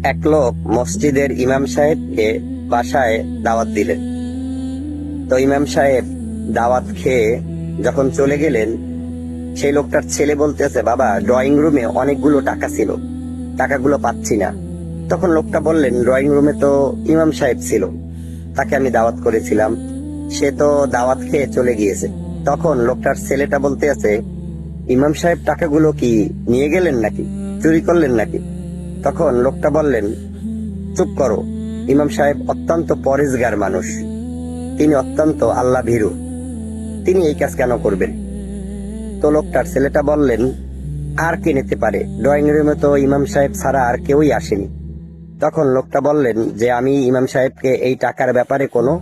এক লোক মসজিদের ইমাম সাহেবকে বাসায় দাওয়াত দিলেন। তো ইমাম সাহেব দাওয়াত খেয়ে যখন চলে গেলেন, সেই লোকটার ছেলে বলতেছে, বাবা, ড্রয়িং রুমে অনেকগুলো টাকা ছিল, টাকাগুলো পাচ্ছি না। তখন লোকটা বললেন, ড্রয়িং রুমে তো ইমাম সাহেব ছিল, তাকে আমি দাওয়াত করেছিলাম, সে তো দাওয়াত খেয়ে চলে গিয়েছে। তখন লোকটার ছেলেটা বলতে আছে, ইমাম সাহেব টাকাগুলো কি নিয়ে গেলেন নাকি, চুরি করলেন নাকি? তখন লোকটা বললেন, চুপ করো, ইমাম সাহেব অত্যন্ত পরেজগার মানুষ, তিনি অত্যন্ত আল্লাহ ভীরু, তিনি এই কাজ কেন করবেন? তো লোকটার ছেলেটা বললেন, আর কে নিতে পারে, ড্রয়িং রুমে তো ইমাম সাহেব ছাড়া আর কেউই আসেনি। তখন লোকটা বললেন যে আমি ইমাম সাহেবকে এই টাকার ব্যাপারে কোনো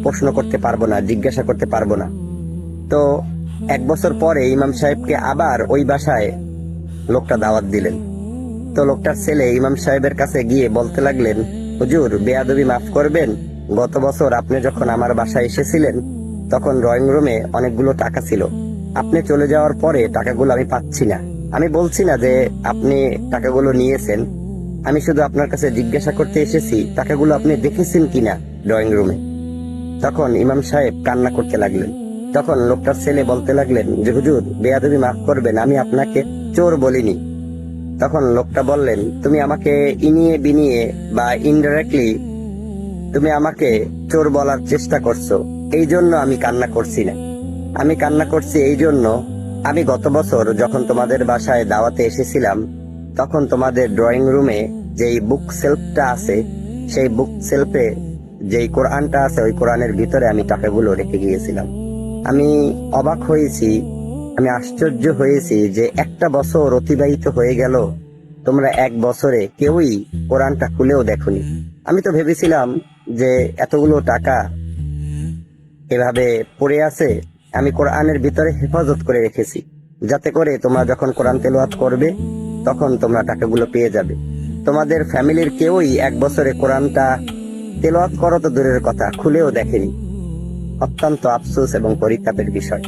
প্রশ্ন করতে পারবো না, জিজ্ঞাসা করতে পারবো না। তো 1 বছর পরে ইমাম সাহেবকে আবার ওই বাসায় লোকটা দাওয়াত দিলেন। তো লোকটার ছেলে ইমাম সাহেবের কাছে গিয়ে বলতে লাগলেন, হুজুর, বেয়াদবি মাফ করবেন, গত বছর আপনি যখন আমার বাসায় এসেছিলেন তখন ড্রয়িং রুমে অনেকগুলো টাকা ছিল, আপনি চলে যাওয়ার পরে টাকাগুলো আমি পাচ্ছি না। আমি বলছি না যে আপনি টাকাগুলো নিয়েছেন, আমি শুধু আপনার কাছে জিজ্ঞাসা করতে এসেছি টাকাগুলো আপনি দেখেছেন কিনা ড্রয়িং রুমে। তখন ইমাম সাহেব কান্না করতে লাগলেন। তখন লোকটার ছেলে বলতে লাগলেন যে হুজুর, বেয়াদবি মাফ করবেন, আমি আপনাকে চোর বলিনি। তখন লোকটা বললেন, তুমি আমাকে ইনিয়ে বিনিয়ে বা ইনডাইরেক্টলি তুমি আমাকে চোর বলার চেষ্টা করছো, এই জন্য আমি কান্না করছি না। আমি কান্না করছি এই জন্য, আমি গত বছর যখন তোমাদের বাসায় দাওয়াতে এসেছিলাম তখন তোমাদের ড্রয়িং রুমে যেই বুক সেলফটা আছে, সেই বুক সেলফে যেই কোরআনটা আছে, ওই কোরআনের ভিতরে আমি টাকাগুলো রেখে গিয়েছিলাম। আমি অবাক হয়েছি, আমি আশ্চর্য হয়েছি যে 1 বছর অতিবাহিত হয়ে গেল, তোমরা 1 বছরে কেউই কোরআনটা খুলেও দেখোনি। আমি তো ভেবেছিলাম যে এতগুলো টাকা এভাবে পড়ে আছে, আমি কোরআনের ভিতরে হেফাজত করে রেখেছি, যাতে করে তোমরা যখন কোরআন তেলাওয়াত করবে তখন তোমরা টাকাগুলো পেয়ে যাবে। তোমাদের ফ্যামিলির কেউই 1 বছরে কোরআনটা তেলাওয়াত করো তো দূরের কথা, খুলেও দেখেনি। অত্যন্ত আফসোস এবং পরিতাপের বিষয়।